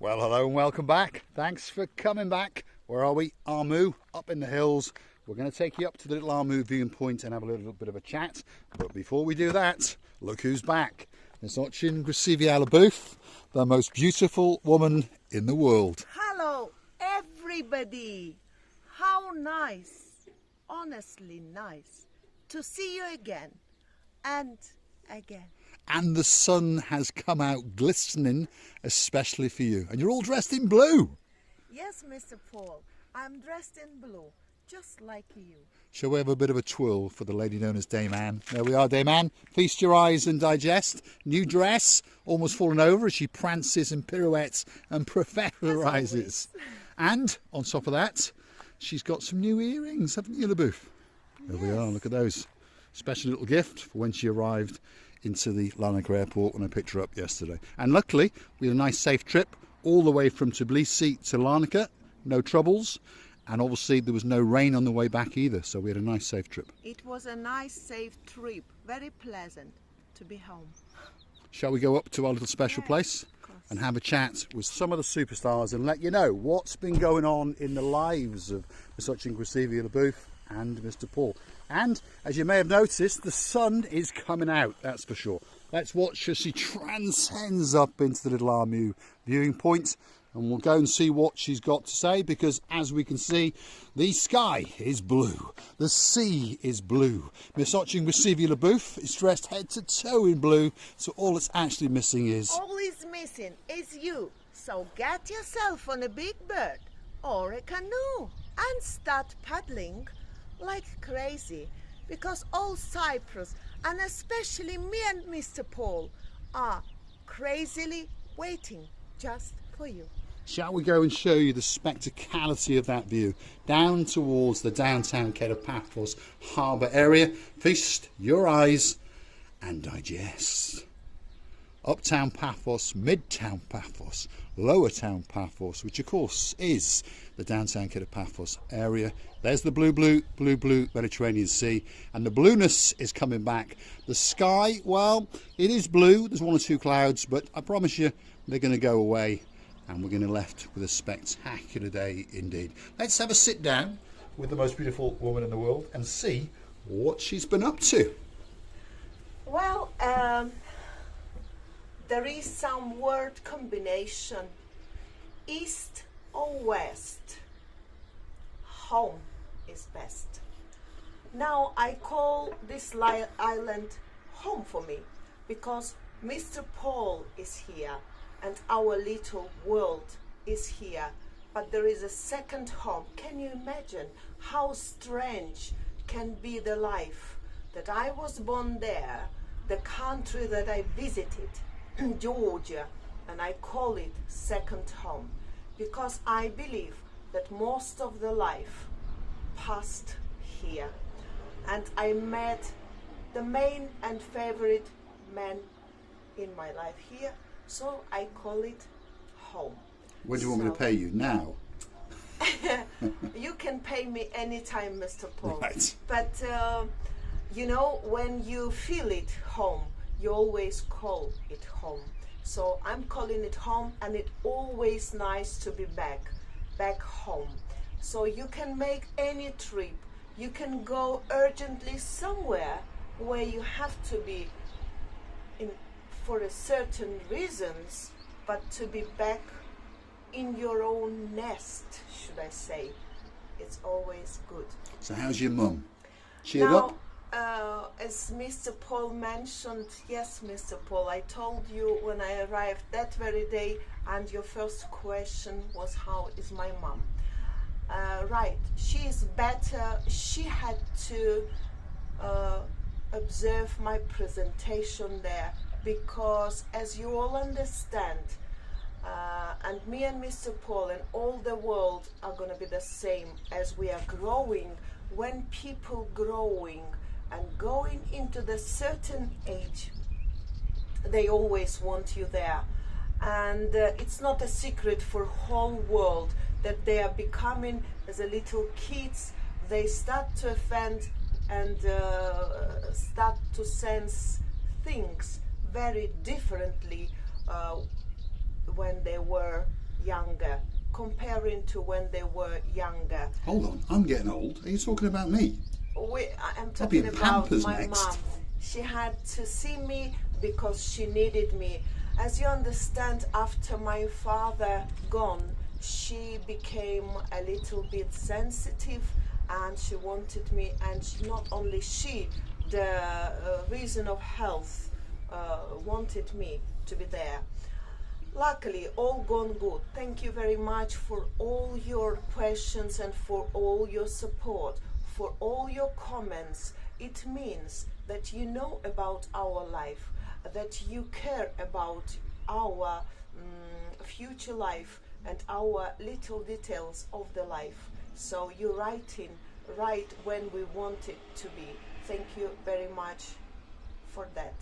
Well, hello and welcome back. Thanks for coming back. Where are we? Armu, up in the hills. We're going to take you up to the little Armu viewing point and have a little bit of a chat. But before we do that, look who's back. It's Ochen Gracivia Lubuff, the most beautiful woman in the world. Hello, everybody. How nice, honestly nice, to see you again and again. And the sun has come out glistening, especially for you. And you're all dressed in blue. Yes, Mr. Paul, I'm dressed in blue, just like you. Shall we have a bit of a twirl for the lady known as Dame Anne? There we are, Dame Anne. Feast your eyes and digest. New dress, almost fallen over as she prances and pirouettes and professorizes. And on top of that, she's got some new earrings, haven't you, Lubuff? There we are, look at those. Special little gift for when she arrived into the Larnaca airport when I picked her up yesterday. And luckily, we had a nice safe trip all the way from Tbilisi to Larnaca, no troubles. And obviously there was no rain on the way back either, so we had a nice safe trip. It was a nice, safe trip, very pleasant to be home. Shall we go up to our little special place and have a chat with some of the superstars and let you know what's been going on in the lives of Miss Ochen Gracivia Lubuff and Mr. Paul. And as you may have noticed, the sun is coming out, that's for sure. Let's watch as she transcends up into the little Armu viewing point, and we'll go and see what she's got to say, because as we can see, the sky is blue, the sea is blue. Miss Ochen Gracivia Lubuff is dressed head to toe in blue, so all it's actually missing is... All is missing is you, so get yourself on a big bird or a canoe and start paddling like crazy, because all Cyprus, and especially me and Mr. Paul, are crazily waiting just for you. Shall we go and show you the spectacality of that view down towards the downtown Marika Me Paphos harbour area? Feast your eyes and digest. Uptown Paphos, Midtown Paphos, Lower Town Paphos, which of course is the downtown Marika Me Paphos area. There's the blue Mediterranean Sea, and the blueness is coming back. The sky, well, it is blue. There's one or two clouds, but I promise you they're going to go away, and we're going to be left with a spectacular day indeed. Let's have a sit down with the most beautiful woman in the world and see what she's been up to. Well, there is some word combination, east or west. Home is best. Now I call this island home for me, because Mr. Paul is here and our little world is here, but there is a second home. Can you imagine how strange can be the life that I was born there, the country that I visited, Georgia, and I call it second home, because I believe that most of the life passed here, and I met the main and favorite man in my life here, so I call it home. When do you want me to pay you? Now? You can pay me anytime, Mr. Paul. Right. But you know, when you feel it home, you always call it home. So I'm calling it home, and it's always nice to be back home. So you can make any trip. You can go urgently somewhere where you have to be in for a certain reasons, but to be back in your own nest, should I say. It's always good. So how's your mum? Cheered now, up? As Mr. Paul mentioned, yes, Mr. Paul, I told you when I arrived that very day, and your first question was, how is my mom? Right, she is better. She had to observe my presentation there, because as you all understand, and me and Mr. Paul and all the world are going to be the same as we are growing. When people growing and going into the certain age, they always want you there, and it's not a secret for whole world that they are becoming, as a little kids, they start to offend and start to sense things very differently when they were younger, comparing to when they were younger. Hold on, I'm getting old. Are you talking about me? I'm I'll be talking in about Pampers my next. mom. She had to see me because she needed me. As you understand, after my father gone, she became a little bit sensitive and she wanted me, and not only she, the reason of health wanted me to be there. Luckily, all gone good. Thank you very much for all your questions and for all your support, for all your comments. It means that you know about our life, that you care about our future life and our little details of the life. So you're writing right when we want it to be. Thank you very much for that.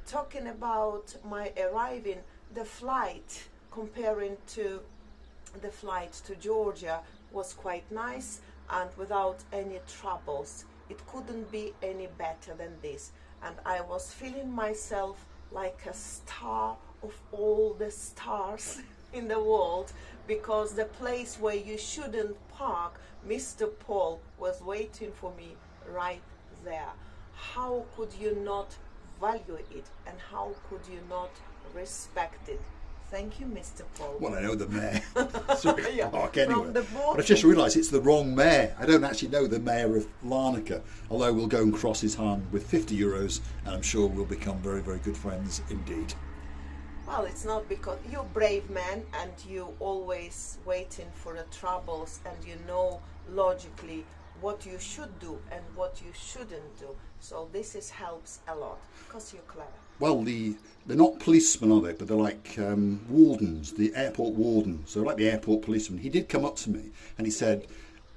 Talking about my arriving, the flight, comparing to the flight to Georgia, was quite nice and without any troubles. It couldn't be any better than this. And I was feeling myself like a star of all the stars in the world, because the place where you shouldn't park, Mr. Paul was waiting for me right there. How could you not value it, and how could you not respect it? Thank you, Mr. Paul. Well, I know the mayor. Sorry, Yeah, Park anyway. from the But I've just realised it's the wrong mayor. I don't actually know the mayor of Larnaca, although we'll go and cross his hand with €50, and I'm sure we'll become very, very good friends indeed. Well, it's not because you're a brave man and you always waiting for the troubles, and you know logically what you should do and what you shouldn't do. So this helps a lot because you're clever. Well, they're not policemen, are they? But they're like wardens, the airport warden. So like the airport policeman. He did come up to me and he said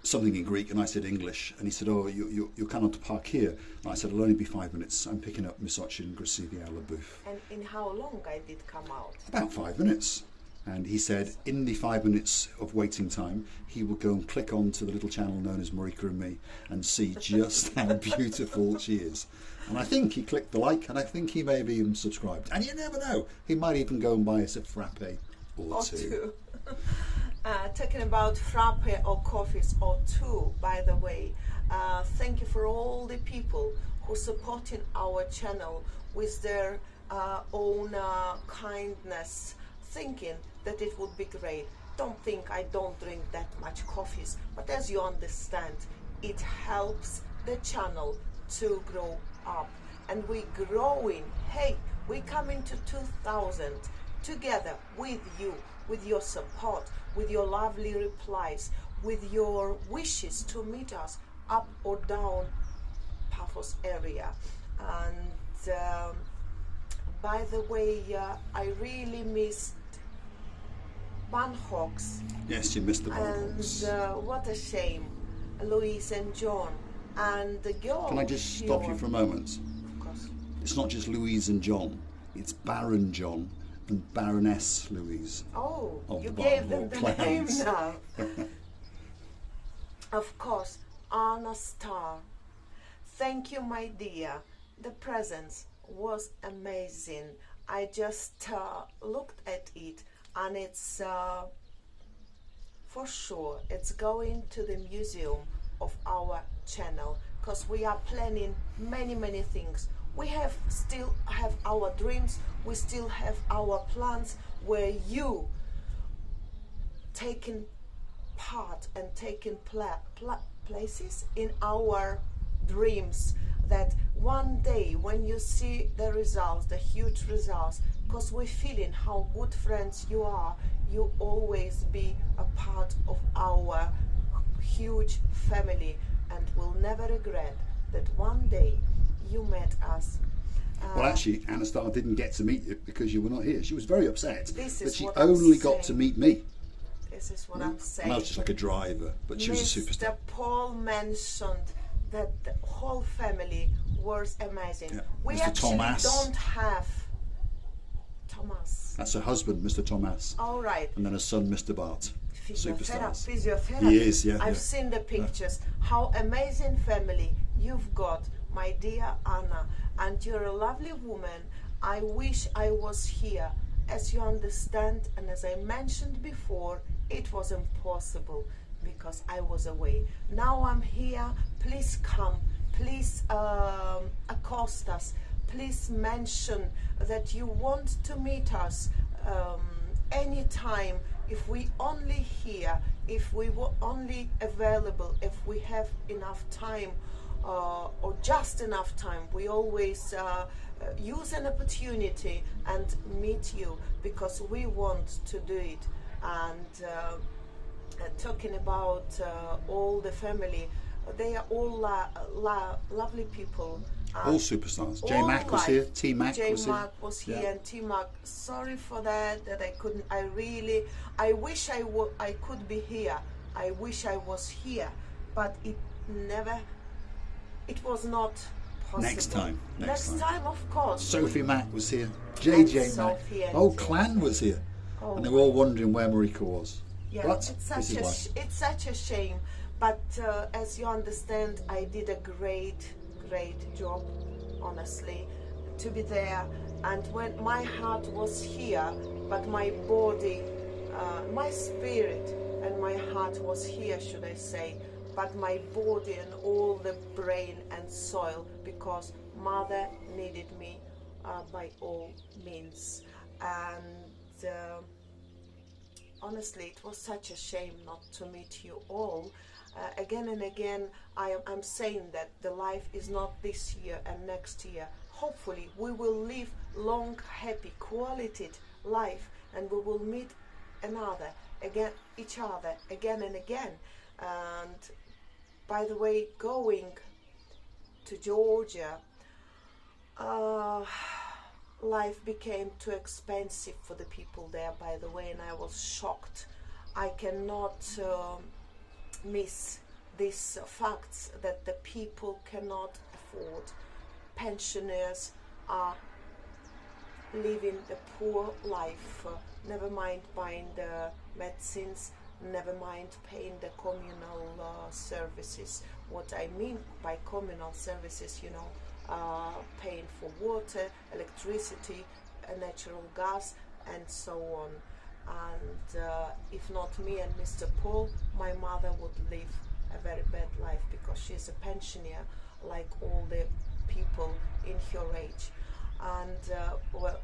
something in Greek, and I said English. And he said, "Oh, you cannot park here." And I said, "It'll only be 5 minutes. I'm picking up Miss Ochen, Gracivia, Lubuff." And in how long I did come out? About 5 minutes. And he said in the 5 minutes of waiting time, he will go and click on to the little channel known as Marika Me and see just how beautiful she is. And I think he clicked the like, and I think he may have even subscribed. And you never know, he might even go and buy us a frappe or two. Talking about frappe or coffees or two, by the way, thank you for all the people who supporting our channel with their own kindness, thinking that it would be great. Don't think I don't drink that much coffees, but as you understand, it helps the channel to grow up, and we growing. Hey, we coming to 2000 together with you, with your support, with your lovely replies, with your wishes to meet us up or down Paphos area. And by the way, I really missed Banhawks. Yes, you missed the Banhawks. And what a shame, Louise and John. And the girl. Can I just stop you for a moment? Of course. It's not just Louise and John, it's Baron John and Baroness Louise. Oh, of you the gave them the Barnwell name clans. now. Of course, Anna Star. Thank you, my dear. The presents was amazing. I just looked at it, and it's for sure it's going to the museum of our channel, because we are planning many things. We still have our dreams, we still have our plans, where you taking part and taking places in our dreams, that one day when you see the results, the huge results, because we're feeling how good friends you are, you always be a part of our huge family, and will never regret that one day you met us. Well, actually, Anna Starr didn't get to meet you because you were not here. She was very upset that she what I'm only got to saying. meet me. This is what I'm saying. And I was just like a driver, but she was a superstar. Mr. Paul mentioned that the whole family was amazing. Yeah. We Mr. actually Thomas. don't have Thomas. That's her husband, Mr. Thomas, All right. and then her son, Mr. Bart. Superstars. Physiotherapy. He is, yeah. I've yeah. seen the pictures. How amazing family you've got, my dear Anna, and you're a lovely woman. I wish I was here as you understand, and as I mentioned before, it was impossible because I was away. Now I'm here. Please come. Please accost us. Please mention that you want to meet us anytime. If we only here, if we were only available, if we have enough time, or just enough time, we always use an opportunity and meet you, because we want to do it. And talking about all the family, they are all lovely people. All superstars. J Mac was here. T Mac was here. J Mac was here, and T Mac. Sorry for that I couldn't. I wish I could be here. I wish I was here, but it was not possible. Next time. Next time, of course. Sophie Mac was here. JJ Mac. Whole clan was here. Oh, and they were all wondering where Marika was. yeah, But it's such a shame. But as you understand, I did a great job, honestly, to be there. And when my heart was here, but my body, my spirit and my heart was here, should I say, but my body and all the brain and soil, because mother needed me by all means. And honestly, it was such a shame not to meet you all. Again and again, I'm saying that the life is not this year and next year. Hopefully, we will live long, happy, quality life, and we will meet each other again and again. And by the way, going to Georgia, life became too expensive for the people there, by the way, and I was shocked. I cannot miss these facts that the people cannot afford. Pensioners are living the poor life, never mind buying the medicines, never mind paying the communal services. What I mean by communal services, paying for water, electricity, natural gas, and so on. And if not me and Mr. Paul, my mother would live a very bad life, because she's a pensioner like all the people in her age. And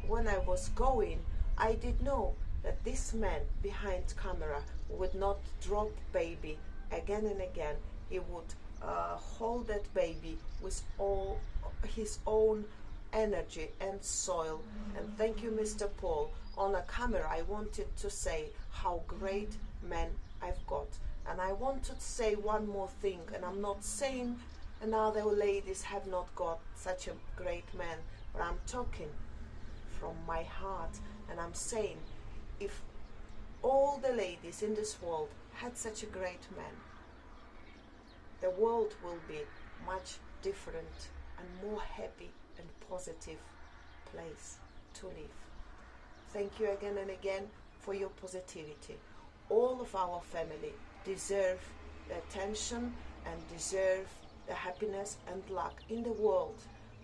when I was going, I did know that this man behind camera would not drop baby again and again. He would hold that baby with all his own energy and soil. And thank you, Mr. Paul. On a camera, I wanted to say how great man I've got. And I wanted to say one more thing, and I'm not saying another ladies have not got such a great man, but I'm talking from my heart, and I'm saying, if all the ladies in this world had such a great man, the world will be much different and more happy and positive place to live. Thank you again and again for your positivity. All of our family deserve the attention and deserve the happiness and luck in the world,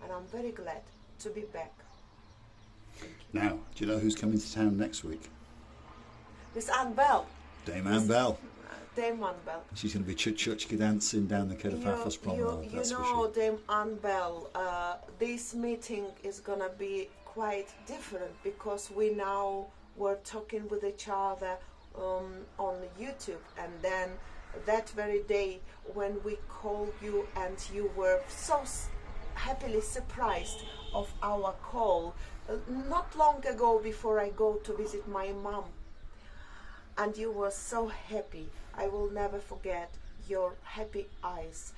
and I'm very glad to be back. Now, do you know who's coming to town next week? Miss Anne Bell. Dame Anne Bell. Dame Anne Bell. She's going to be chuchka dancing down the Ke Paphos promenade, that's for sure. Dame Anne Bell, this meeting is going to be quite different, because we now were talking with each other on YouTube, and then that very day when we called you and you were so happily surprised of our call, not long ago, before I go to visit my mom, and you were so happy. I will never forget your happy eyes.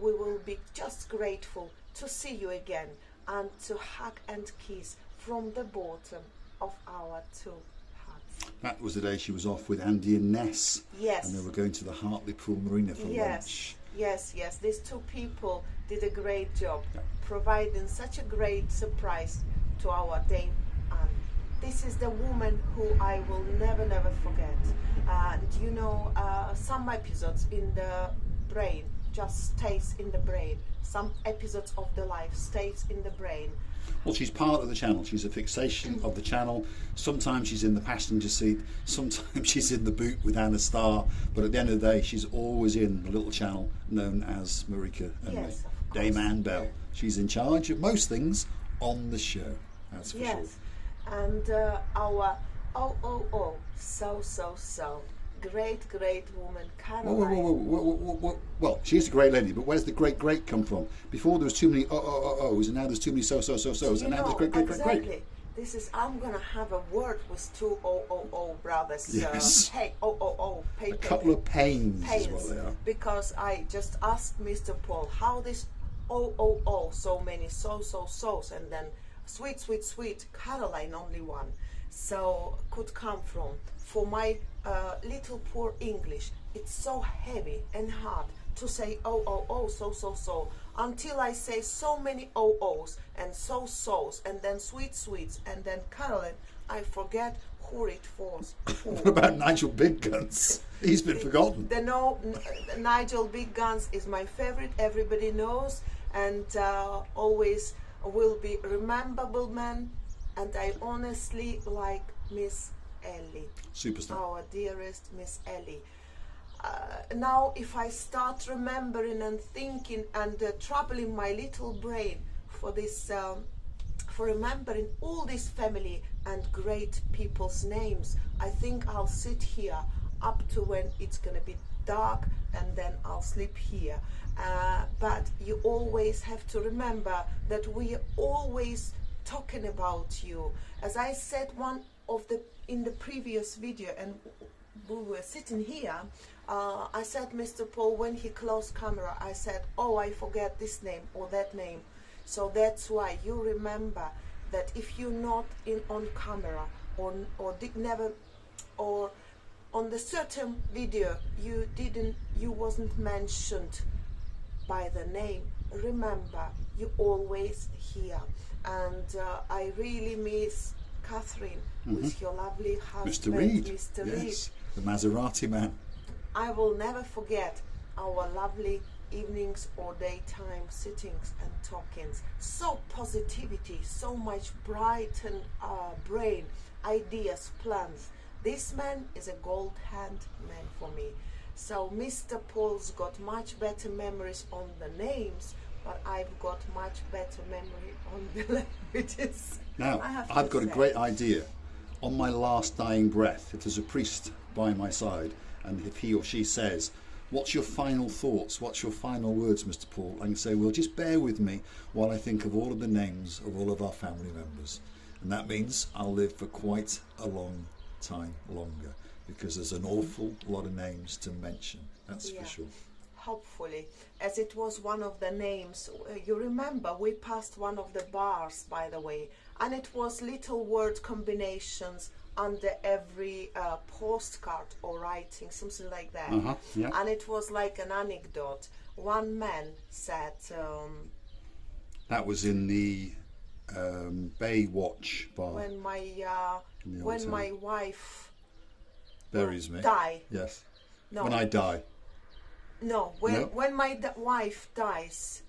We will be just grateful to see you again and to hug and kiss from the bottom of our two hearts. That was the day she was off with Andy and Ness. Yes. And they were going to the Hartlepool Marina for lunch. Yes. These two people did a great job, providing such a great surprise to our Dame Anne. This is the woman who I will never forget. And some episodes in the brain just stays in the brain. Some episodes of the life stays in the brain. Well, she's part of the channel. She's a fixation of the channel. Sometimes she's in the passenger seat. Sometimes she's in the boot with Anna Starr. But at the end of the day, she's always in the little channel known as Marika and Yes, Me. of course. Dame Ann Bell. Yeah. She's in charge of most things on the show. That's for sure. Yes, and our so great woman Caroline. Well, she's a great lady, but where's the great come from? Before there was too many O's, and now there's too many so's, and now there's great. Exactly. This is, I'm gonna have a word with two brothers. Yes. Hey, pay. A couple of pains is what they are. Because I just asked Mr. Paul how this so many so's, and then sweet Caroline only one. So could come from. For my little poor English, it's so heavy and hard to say so until I say so many O's and so's and then sweets and then Caroline, I forget who it was. What about Nigel Big Guns? He's been forgotten. Nigel Big Guns is my favorite. Everybody knows, and always will be rememberable man. And I honestly like Miss Ellie, Superstar. our dearest Miss Ellie. Now if I start remembering and thinking and troubling my little brain for this, for remembering all this family and great people's names, I think I'll sit here up to when it's gonna be dark, and then I'll sleep here. But you always have to remember that we are always talking about you. As I said in the previous video, and we were sitting here, I said, Mr. Paul, when he closed camera, I said, I forget this name or that name. So that's why you remember that if you're not on camera or on the certain video you wasn't mentioned by the name, remember you always here. And I really miss Catherine with your lovely husband, Mr. Reed. Mr. Yes, Reed. the Maserati man. I will never forget our lovely evenings or daytime sittings and talkings. So positivity, so much brighten brain, ideas, plans. This man is a gold hand man for me. So Mr. Paul's got much better memories on the names, but I've got much better memory on the languages. Now, I've got a great idea. On my last dying breath, if there's a priest by my side, and if he or she says, what's your final thoughts, what's your final words, Mr. Paul, I can say, well, just bear with me while I think of all of the names of all of our family members. And that means I'll live for quite a long time longer, because there's an awful lot of names to mention, that's for sure. Hopefully, as it was one of the names, you remember we passed one of the bars, by the way, and it was little word combinations under every postcard or writing, something like that. And it was like an anecdote. One man said, that was in the Baywatch bar. When my wife buries me. Die. Yes. No. When I die. No. When my wife dies,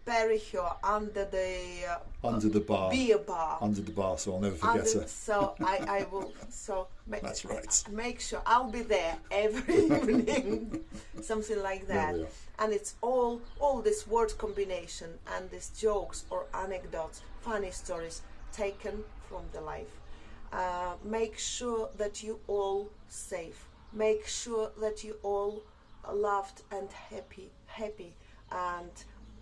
bury her under the bar. Beer bar. Under the bar, so I'll never forget her. So I will. So that's right. Make sure I'll be there every evening, something like that. And it's all this word combination and these jokes or anecdotes, funny stories taken from the life. Make sure that you all safe. Make sure that you all loved and happy, and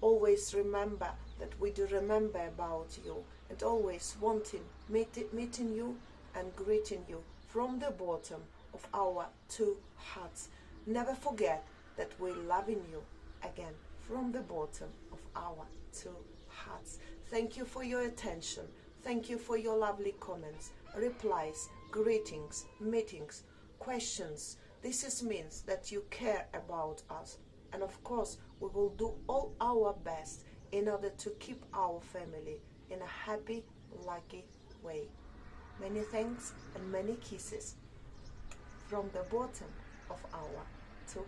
always remember that we do remember about you, and always wanting meeting you and greeting you from the bottom of our two hearts. Never forget that we're loving you again from the bottom of our two hearts. Thank you for your attention. Thank you for your lovely comments, replies, greetings, meetings, questions. This means that you care about us, and of course we will do all our best in order to keep our family in a happy, lucky way. Many thanks and many kisses from the bottom of our two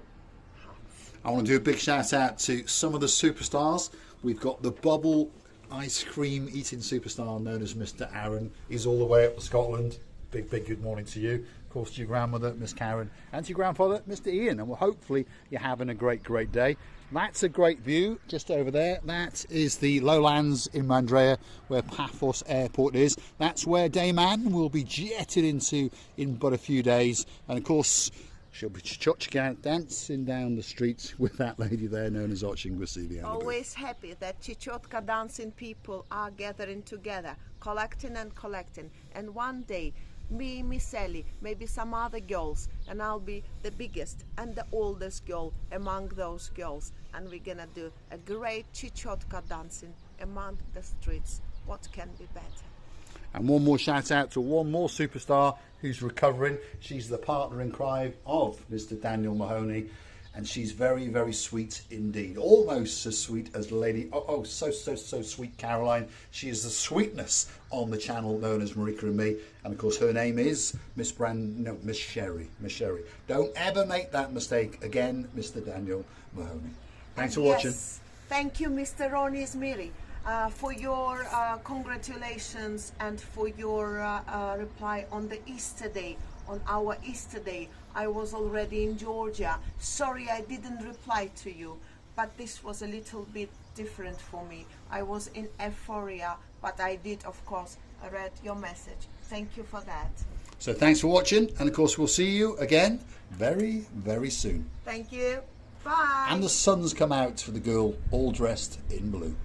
hearts. I want to do a big shout out to some of the superstars. We've got the bubble ice cream eating superstar known as Mr. Aaron. He's all the way up to Scotland. Big good morning to you. Of course, to your grandmother, Miss Karen, and to your grandfather, Mr. Ian. And well, hopefully you're having a great day. That's a great view just over there. That is the lowlands in Mandrea, where Paphos Airport is. That's where Dame Anne will be jetted into in but a few days. And of course, she'll be dancing down the streets with that lady there known as Ochen, Gracivia. Always happy that Chichotka dancing people are gathering together, collecting. And one day, me, Miss Ellie, maybe some other girls, and I'll be the biggest and the oldest girl among those girls. And we're gonna do a great Chichotka dancing among the streets. What can be better? And one more shout out to one more superstar who's recovering. She's the partner in crime of Mr. Daniel Mahoney, and she's very sweet indeed. Almost as sweet as Lady so sweet Caroline. She is the sweetness on the channel known as Marika Me, and of course her name is Miss Sherry. Don't ever make that mistake again, Mr. Daniel Mahoney. Thanks for watching. Thank you, Mr. Ronnie Smiri, for your congratulations and for your reply on the Easter day. On our Easter day, I was already in Georgia. Sorry I didn't reply to you, but this was a little bit different for me. I was in euphoria, but I did, of course, read your message. Thank you for that. So thanks for watching, and of course we'll see you again very soon. Thank you. Bye. And the sun's come out for the girl all dressed in blue.